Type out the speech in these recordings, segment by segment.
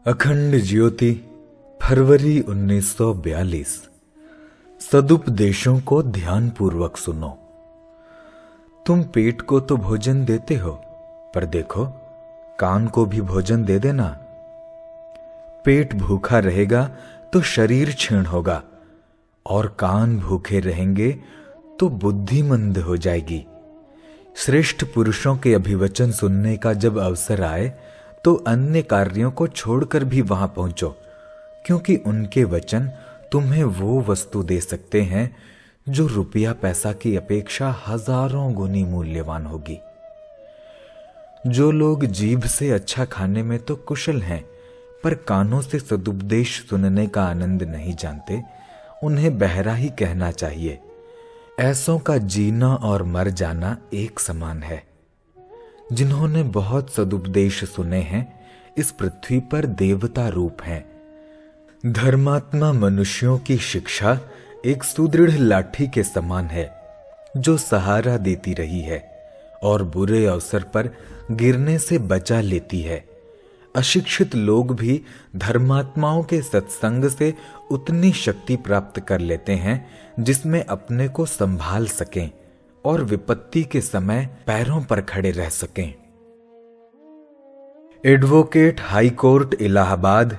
अखंड ज्योति, फरवरी 1942। सदुपदेशों को ध्यानपूर्वक सुनो। तुम पेट को तो भोजन देते हो, पर देखो कान को भी भोजन दे देना। पेट भूखा रहेगा तो शरीर क्षीण होगा, और कान भूखे रहेंगे तो बुद्धि मंद हो जाएगी। श्रेष्ठ पुरुषों के अभिवचन सुनने का जब अवसर आए तो अन्य कार्यों को छोड़कर भी वहां पहुंचो, क्योंकि उनके वचन तुम्हें वो वस्तु दे सकते हैं जो रुपया पैसा की अपेक्षा हजारों गुनी मूल्यवान होगी। जो लोग जीभ से अच्छा खाने में तो कुशल हैं, पर कानों से सदुपदेश सुनने का आनंद नहीं जानते, उन्हें बहरा ही कहना चाहिए। ऐसों का जीना और मर जाना एक समान है। जिन्होंने बहुत सदुपदेश सुने हैं, इस पृथ्वी पर देवता रूप हैं। धर्मात्मा मनुष्यों की शिक्षा एक सुदृढ़ लाठी के समान है, जो सहारा देती रही है और बुरे अवसर पर गिरने से बचा लेती है। अशिक्षित लोग भी धर्मात्माओं के सत्संग से उतनी शक्ति प्राप्त कर लेते हैं जिसमें अपने को संभाल सकें और विपत्ति के समय पैरों पर खड़े रह सकें। एडवोकेट हाई कोर्ट इलाहाबाद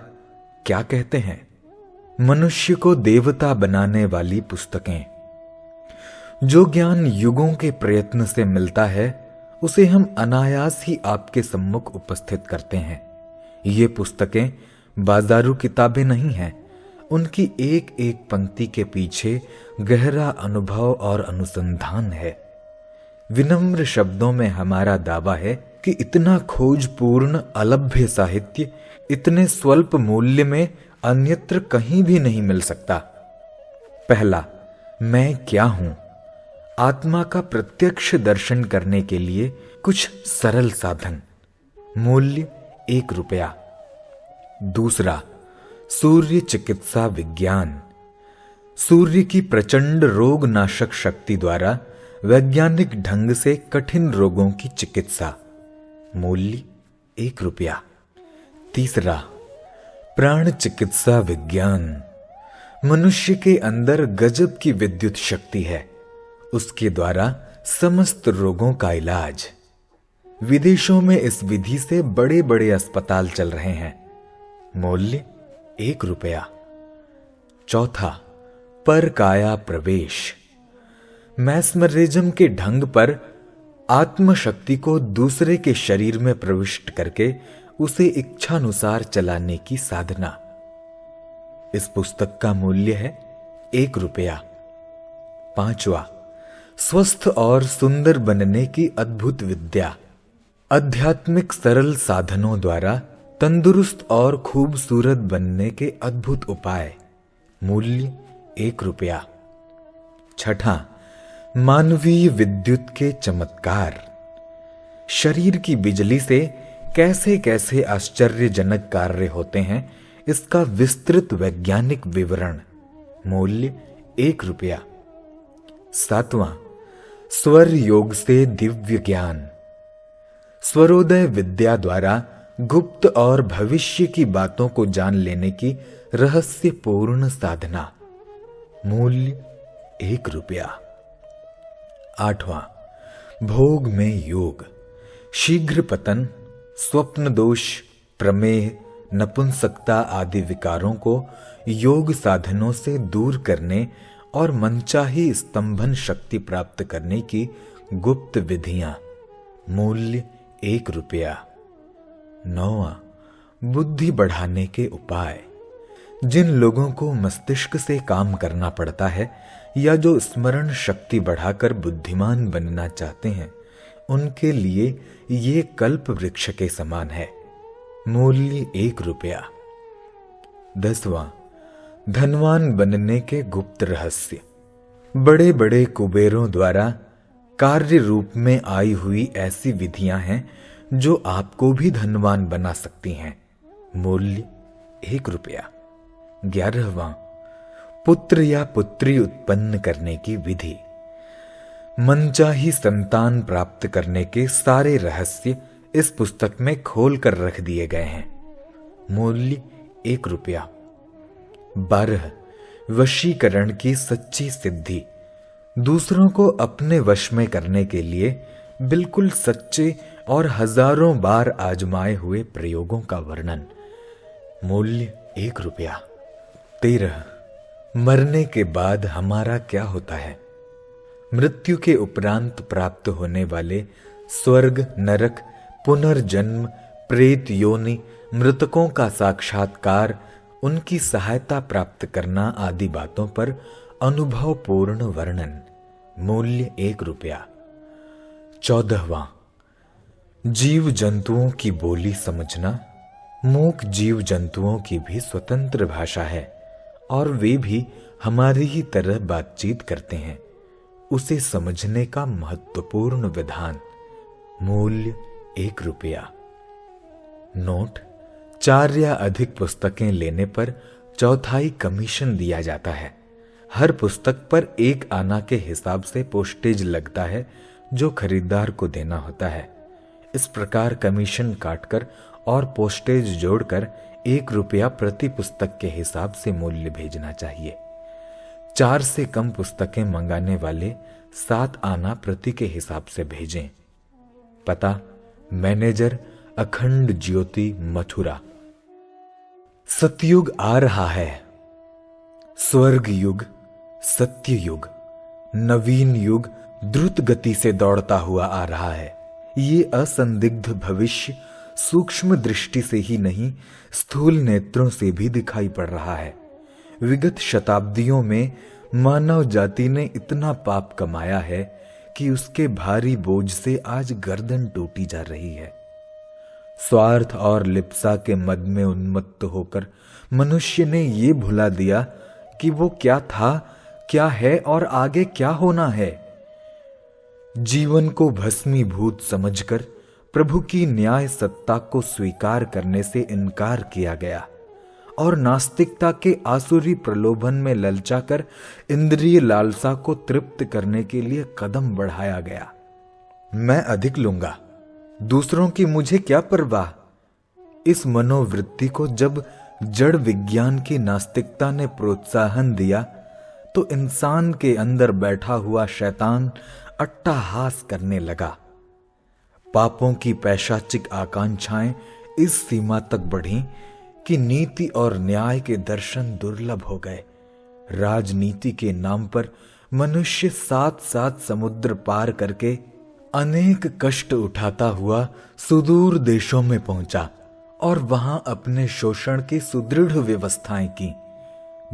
क्या कहते हैं? मनुष्य को देवता बनाने वाली पुस्तकें। जो ज्ञान युगों के प्रयत्न से मिलता है, उसे हम अनायास ही आपके सम्मुख उपस्थित करते हैं। ये पुस्तकें बाजारू किताबें नहीं हैं। उनकी एक एक पंक्ति के पीछे गहरा अनुभव और अनुसंधान है। विनम्र शब्दों में हमारा दावा है कि इतना खोजपूर्ण अलभ्य साहित्य इतने स्वल्प मूल्य में अन्यत्र कहीं भी नहीं मिल सकता। पहला, मैं क्या हूं? आत्मा का प्रत्यक्ष दर्शन करने के लिए कुछ सरल साधन। मूल्य 1 रुपया। दूसरा, सूर्य चिकित्सा विज्ञान। सूर्य की प्रचंड रोग नाशक शक्ति द्वारा वैज्ञानिक ढंग से कठिन रोगों की चिकित्सा। मूल्य 1 रुपया। तीसरा, प्राण चिकित्सा विज्ञान। मनुष्य के अंदर गजब की विद्युत शक्ति है, उसके द्वारा समस्त रोगों का इलाज। विदेशों में इस विधि से बड़े बड़े अस्पताल चल रहे हैं। मूल्य 1 रुपया। चौथा, पर काया प्रवेश। मैस्मरिज्म के ढंग पर आत्मशक्ति को दूसरे के शरीर में प्रविष्ट करके उसे इच्छानुसार चलाने की साधना। इस पुस्तक का मूल्य है 1 रुपया। पांचवा, स्वस्थ और सुंदर बनने की अद्भुत विद्या। आध्यात्मिक सरल साधनों द्वारा तंदुरुस्त और खूबसूरत बनने के अद्भुत उपाय। मूल्य 1 रुपया। छठा, मानवीय विद्युत के चमत्कार। शरीर की बिजली से कैसे कैसे आश्चर्यजनक कार्य होते हैं, इसका विस्तृत वैज्ञानिक विवरण। मूल्य 1 रुपया। सातवां, स्वर योग से दिव्य ज्ञान। स्वरोदय विद्या द्वारा गुप्त और भविष्य की बातों को जान लेने की रहस्यपूर्ण साधना। मूल्य 1 रुपया। आठवां, भोग में योग। शीघ्र पतन, स्वप्न दोष, प्रमेह, नपुंसकता आदि विकारों को योग साधनों से दूर करने और मनचाही स्तंभन शक्ति प्राप्त करने की गुप्त विधियां। मूल्य 1 रुपया। नौवां, बुद्धि बढ़ाने के उपाय। जिन लोगों को मस्तिष्क से काम करना पड़ता है या जो स्मरण शक्ति बढ़ाकर बुद्धिमान बनना चाहते हैं, उनके लिए ये कल्प वृक्ष के समान है। मूल्य 1 रुपया। 10वां, धनवान बनने के गुप्त रहस्य। बड़े बड़े कुबेरों द्वारा कार्य रूप में आई हुई ऐसी विधियां हैं जो आपको भी धनवान बना सकती हैं। मूल्य 1 रुपया। 11वां, पुत्र या पुत्री उत्पन्न करने की विधि। मनचाही संतान प्राप्त करने के सारे रहस्य इस पुस्तक में खोल कर रख दिए गए हैं। मूल्य 1 रुपया। 12 वशीकरण की सच्ची सिद्धि। दूसरों को अपने वश में करने के लिए बिल्कुल सच्चे और हजारों बार आजमाए हुए प्रयोगों का वर्णन। मूल्य 1 रुपया। 13 मरने के बाद हमारा क्या होता है। मृत्यु के उपरांत प्राप्त होने वाले स्वर्ग, नरक, पुनर्जन्म, प्रेत योनि, मृतकों का साक्षात्कार, उनकी सहायता प्राप्त करना आदि बातों पर अनुभवपूर्ण वर्णन। मूल्य 1 रुपया। 14वां जीव जंतुओं की बोली समझना। मूक जीव जंतुओं की भी स्वतंत्र भाषा है और वे भी हमारी ही तरह बातचीत करते हैं। उसे समझने का महत्वपूर्ण विधान। मूल्य 1 रुपया। नोट: 4 या अधिक पुस्तकें लेने पर 1/4 कमीशन दिया जाता है। हर पुस्तक पर 1 आना के हिसाब से पोस्टेज लगता है जो खरीदार को देना होता है। इस प्रकार कमीशन काटकर और पोस्टेज जोड़कर 1 रुपया प्रति पुस्तक के हिसाब से मूल्य भेजना चाहिए। 4 से कम पुस्तकें मंगाने वाले 7 आना प्रति के हिसाब से भेजें। पता: मैनेजर, अखंड ज्योति, मथुरा। सतयुग आ रहा है। स्वर्ग युग, सत्य युग, नवीन युग द्रुत गति से दौड़ता हुआ आ रहा है। ये असंदिग्ध भविष्य सूक्ष्म दृष्टि से ही नहीं, स्थूल नेत्रों से भी दिखाई पड़ रहा है। विगत शताब्दियों में मानव जाति ने इतना पाप कमाया है कि उसके भारी बोझ से आज गर्दन टूटी जा रही है। स्वार्थ और लिप्सा के मद में उन्मत्त होकर मनुष्य ने ये भुला दिया कि वो क्या था, क्या है और आगे क्या होना है। जीवन को भस्मीभूत समझकर प्रभु की न्याय सत्ता को स्वीकार करने से इनकार किया गया और नास्तिकता के आसुरी प्रलोभन में ललचाकर इंद्रिय लालसा को तृप्त करने के लिए कदम बढ़ाया गया। मैं अधिक लूंगा, दूसरों की मुझे क्या परवाह। इस मनोवृत्ति को जब जड़ विज्ञान की नास्तिकता ने प्रोत्साहन दिया तो इंसान के अंदर बैठा हुआ शैतान अट्टहास करने लगा। पापों की पैशाचिक आकांक्षाएं इस सीमा तक बढ़ीं कि नीति और न्याय के दर्शन दुर्लभ हो गए। राजनीति के नाम पर मनुष्य 7 समुद्र पार करके अनेक कष्ट उठाता हुआ सुदूर देशों में पहुंचा और वहां अपने शोषण की सुदृढ़ व्यवस्थाएं की।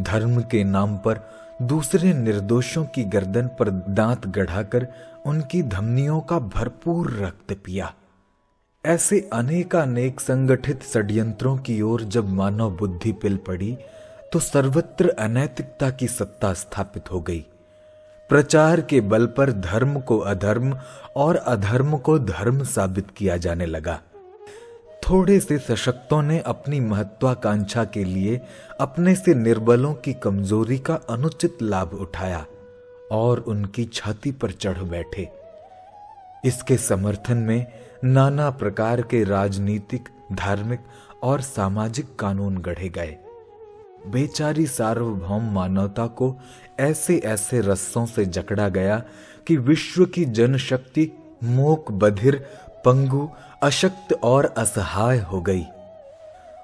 धर्म के नाम पर दूसरे निर्दोषों की गर्दन पर दांत गढ़ाकर उनकी धमनियों का भरपूर रक्त पिया। ऐसे अनेकानेक संगठित षड्यंत्रों की ओर जब मानव बुद्धि पिल पड़ी तो सर्वत्र अनैतिकता की सत्ता स्थापित हो गई। प्रचार के बल पर धर्म को अधर्म और अधर्म को धर्म साबित किया जाने लगा। थोड़े से सशक्तों ने अपनी महत्वाकांक्षा के लिए अपने से निर्बलों की कमजोरी का अनुचित लाभ उठाया और उनकी छाती पर चढ़ बैठे। इसके समर्थन में नाना प्रकार के राजनीतिक, धार्मिक और सामाजिक कानून गढ़े गए। बेचारी सार्वभौम मानवता को ऐसे ऐसे रस्सों से जकड़ा गया कि विश्व की जनशक्ति मूक, बधिर, पंगु, अशक्त और असहाय हो गई।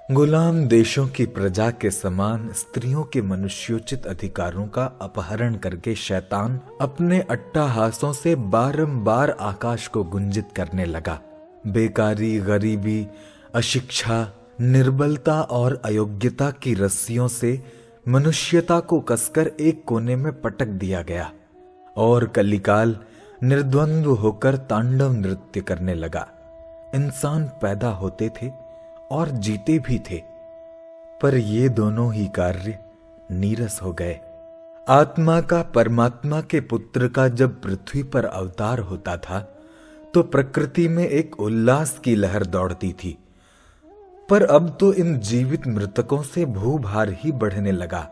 गुलाम देशों की प्रजा के समान स्त्रियों के मनुष्योचित अधिकारों का अपहरण करके शैतान अपने अट्टहासों से बारंबार आकाश को गुंजित करने लगा। बेकारी, गरीबी, अशिक्षा, निर्बलता और अयोग्यता की रस्सियों से मनुष्यता को कसकर एक कोने में पटक दिया गया और कलिकाल निर्द्वंद्व होकर तांडव नृत्य करने लगा। इंसान पैदा होते थे और जीते भी थे, पर ये दोनों ही कार्य नीरस हो गए। आत्मा का परमात्मा के पुत्र का जब पृथ्वी पर अवतार होता था तो प्रकृति में एक उल्लास की लहर दौड़ती थी, पर अब तो इन जीवित मृतकों से भूभार ही बढ़ने लगा।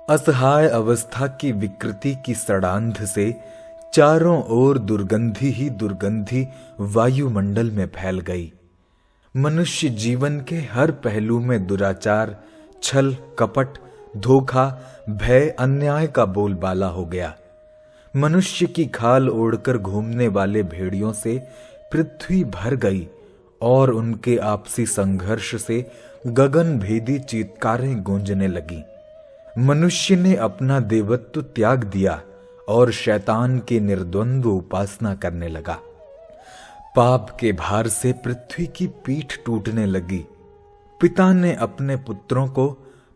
असहाय अवस्था की विकृति की सड़ांध से चारों ओर दुर्गंधी ही दुर्गंधी वायुमंडल में फैल गई। मनुष्य जीवन के हर पहलू में दुराचार, छल, कपट, धोखा, भय, अन्याय का बोलबाला हो गया। मनुष्य की खाल ओढ़कर घूमने वाले भेड़ियों से पृथ्वी भर गई और उनके आपसी संघर्ष से गगन भेदी चीत्कारें गूंजने लगी। मनुष्य ने अपना देवत्व त्याग दिया और शैतान की निर्द्वंद्व उपासना करने लगा। पाप के भार से पृथ्वी की पीठ टूटने लगी। पिता ने अपने पुत्रों को,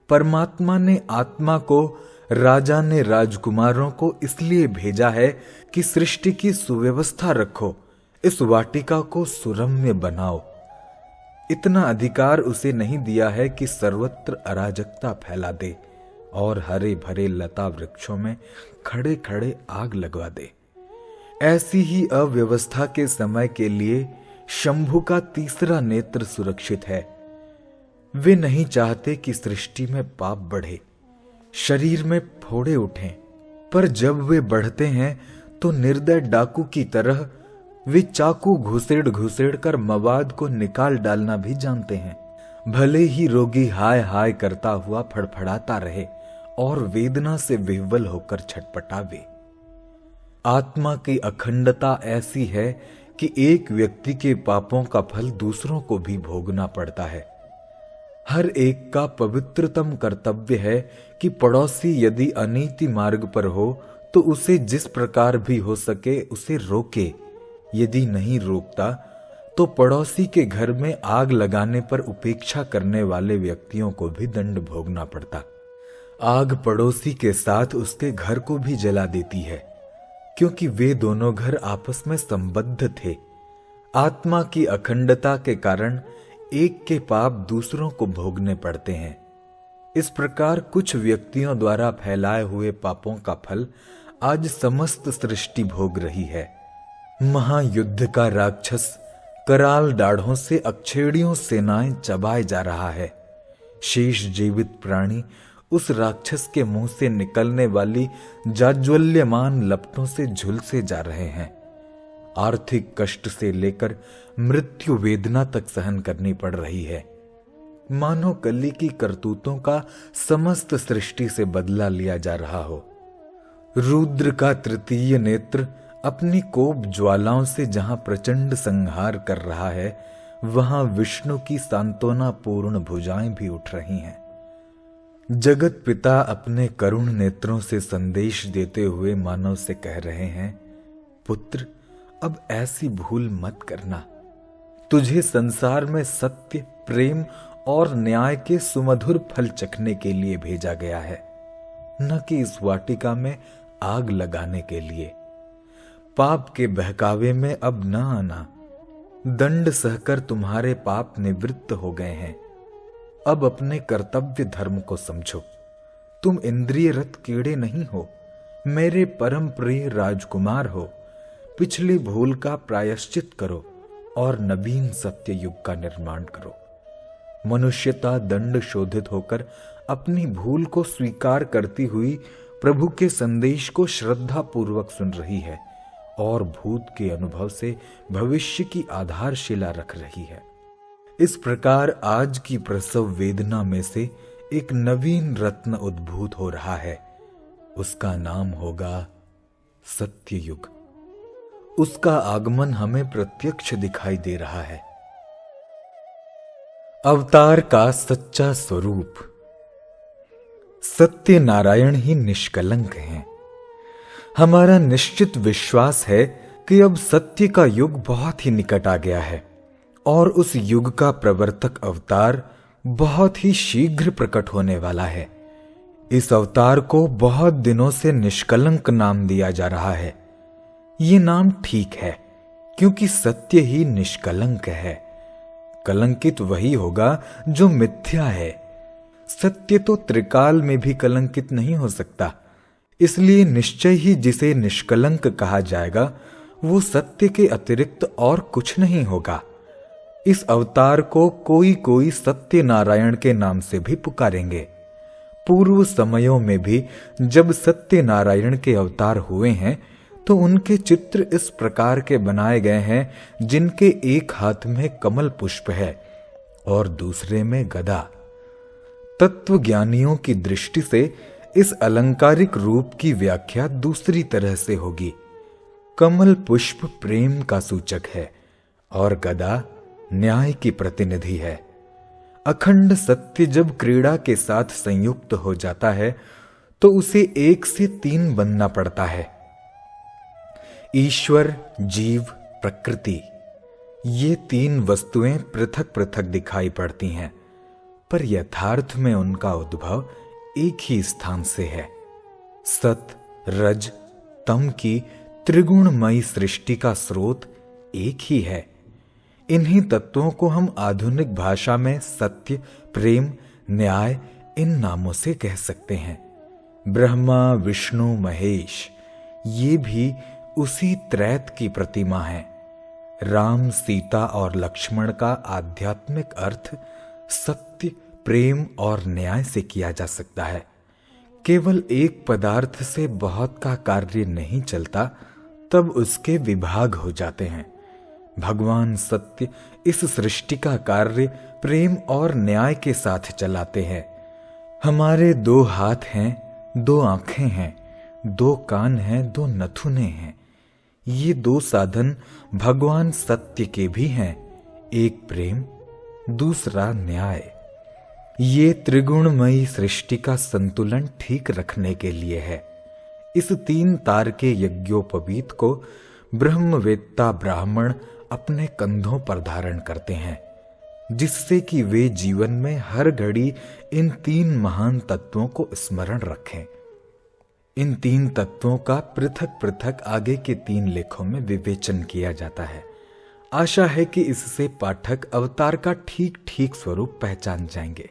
परमात्मा ने आत्मा को, राजा ने राजकुमारों को इसलिए भेजा है कि सृष्टि की सुव्यवस्था रखो, इस वाटिका को सुरम्य बनाओ। इतना अधिकार उसे नहीं दिया है कि सर्वत्र अराजकता फैला दे और हरे भरे लता वृक्षों में खड़े खड़े आग लगवा दे। ऐसी ही अव्यवस्था के समय के लिए शंभु का तीसरा नेत्र सुरक्षित है। वे नहीं चाहते कि सृष्टि में पाप बढ़े, शरीर में फोड़े उठें, पर जब वे बढ़ते हैं तो निर्दय डाकू की तरह वे चाकू घुसेड़ घुसेड़ कर मवाद को निकाल डालना भी जानते हैं। भले ही रोगी हाय हाय करता हुआ फड़फड़ाता रहे और वेदना से विह्वल होकर छटपटावे। आत्मा की अखंडता ऐसी है कि एक व्यक्ति के पापों का फल दूसरों को भी भोगना पड़ता है। हर एक का पवित्रतम कर्तव्य है कि पड़ोसी यदि अनीति मार्ग पर हो तो उसे जिस प्रकार भी हो सके उसे रोके। यदि नहीं रोकता तो पड़ोसी के घर में आग लगाने पर उपेक्षा करने वाले व्यक्तियों को भी दंड भोगना पड़ता। आग पड़ोसी के साथ उसके घर को भी जला देती है, क्योंकि वे दोनों घर आपस में संबद्ध थे। आत्मा की अखंडता के कारण एक के पाप दूसरों को भोगने पड़ते हैं। इस प्रकार कुछ व्यक्तियों द्वारा फैलाए हुए पापों का फल आज समस्त सृष्टि भोग रही है। महायुद्ध का राक्षस कराल दाढ़ों से अक्षेड़ियों सेनाएं चबाए जा रहा है। शेष जीवित प्राणी उस राक्षस के मुंह से निकलने वाली जाज्वल्यमान लपटों से झुलसे जा रहे हैं। आर्थिक कष्ट से लेकर मृत्यु वेदना तक सहन करनी पड़ रही है। मानो कली की करतूतों का समस्त सृष्टि से बदला लिया जा रहा हो। रुद्र का तृतीय नेत्र अपनी कोप ज्वालाओं से जहां प्रचंड संहार कर रहा है, वहां विष्णु की सांत्वना पूर्ण भुजाएं भी उठ रही हैं। जगत पिता अपने करुण नेत्रों से संदेश देते हुए मानव से कह रहे हैं, पुत्र, अब ऐसी भूल मत करना। तुझे संसार में सत्य, प्रेम और न्याय के सुमधुर फल चखने के लिए भेजा गया है, न कि इस वाटिका में आग लगाने के लिए। पाप के बहकावे में अब न आना। दंड सहकर तुम्हारे पाप निवृत्त हो गए हैं। अब अपने कर्तव्य धर्म को समझो। तुम इंद्रिय रत कीड़े नहीं हो, मेरे परम प्रिय राजकुमार हो। पिछली भूल का प्रायश्चित करो और नवीन सत्य युग का निर्माण करो। मनुष्यता दंड शोधित होकर अपनी भूल को स्वीकार करती हुई प्रभु के संदेश को श्रद्धा पूर्वक सुन रही है और भूत के अनुभव से भविष्य की आधारशिला रख रही है। इस प्रकार आज की प्रसव वेदना में से एक नवीन रत्न उद्भूत हो रहा है। उसका नाम होगा सत्य युग। उसका आगमन हमें प्रत्यक्ष दिखाई दे रहा है। अवतार का सच्चा स्वरूप। सत्य नारायण ही निष्कलंक हैं। हमारा निश्चित विश्वास है कि अब सत्य का युग बहुत ही निकट आ गया है और उस युग का प्रवर्तक अवतार बहुत ही शीघ्र प्रकट होने वाला है। इस अवतार को बहुत दिनों से निष्कलंक नाम दिया जा रहा है। ये नाम ठीक है, क्योंकि सत्य ही निष्कलंक है। कलंकित वही होगा जो मिथ्या है। सत्य तो त्रिकाल में भी कलंकित नहीं हो सकता, इसलिए निश्चय ही जिसे निष्कलंक कहा जाएगा वो सत्य के अतिरिक्त और कुछ नहीं होगा। इस अवतार को कोई कोई सत्य नारायण के नाम से भी पुकारेंगे। पूर्व समयों में भी जब सत्य नारायण के अवतार हुए हैं तो उनके चित्र इस प्रकार के बनाए गए हैं जिनके एक हाथ में कमल पुष्प है और दूसरे में गदा। तत्वज्ञानियों की दृष्टि से इस अलंकारिक रूप की व्याख्या दूसरी तरह से होगी। कमल पुष्प प्रेम का सूचक है और गदा न्याय की प्रतिनिधि है। अखंड सत्य जब क्रीड़ा के साथ संयुक्त हो जाता है तो उसे 1 से 3 बनना पड़ता है। ईश्वर, जीव, प्रकृति, ये 3 वस्तुएं पृथक पृथक दिखाई पड़ती हैं, पर यथार्थ में उनका उद्भव एक ही स्थान से है। सत, रज, तम की त्रिगुणमयी सृष्टि का स्रोत एक ही है। इन्हीं तत्वों को हम आधुनिक भाषा में सत्य, प्रेम, न्याय इन नामों से कह सकते हैं। ब्रह्मा, विष्णु, महेश ये भी उसी त्रैत की प्रतिमा है। राम, सीता और लक्ष्मण का आध्यात्मिक अर्थ सत्य, प्रेम और न्याय से किया जा सकता है। केवल एक पदार्थ से बहुत का कार्य नहीं चलता, तब उसके विभाग हो जाते हैं। भगवान सत्य इस सृष्टि का कार्य प्रेम और न्याय के साथ चलाते हैं। हमारे 2 हाथ हैं, 2 आंखें हैं, 2 कान हैं, 2 नथुने हैं। ये 2 साधन भगवान सत्य के भी हैं, एक प्रेम, दूसरा न्याय। ये त्रिगुणमयी सृष्टि का संतुलन ठीक रखने के लिए है। इस 3 तार के यज्ञोपवीत को ब्रह्मवेत्ता ब्राह्मण अपने कंधों पर धारण करते हैं, जिससे कि वे जीवन में हर घड़ी इन 3 महान तत्वों को स्मरण रखें। इन 3 तत्वों का पृथक पृथक आगे के 3 लेखों में विवेचन किया जाता है। आशा है कि इससे पाठक अवतार का ठीक ठीक स्वरूप पहचान जाएंगे।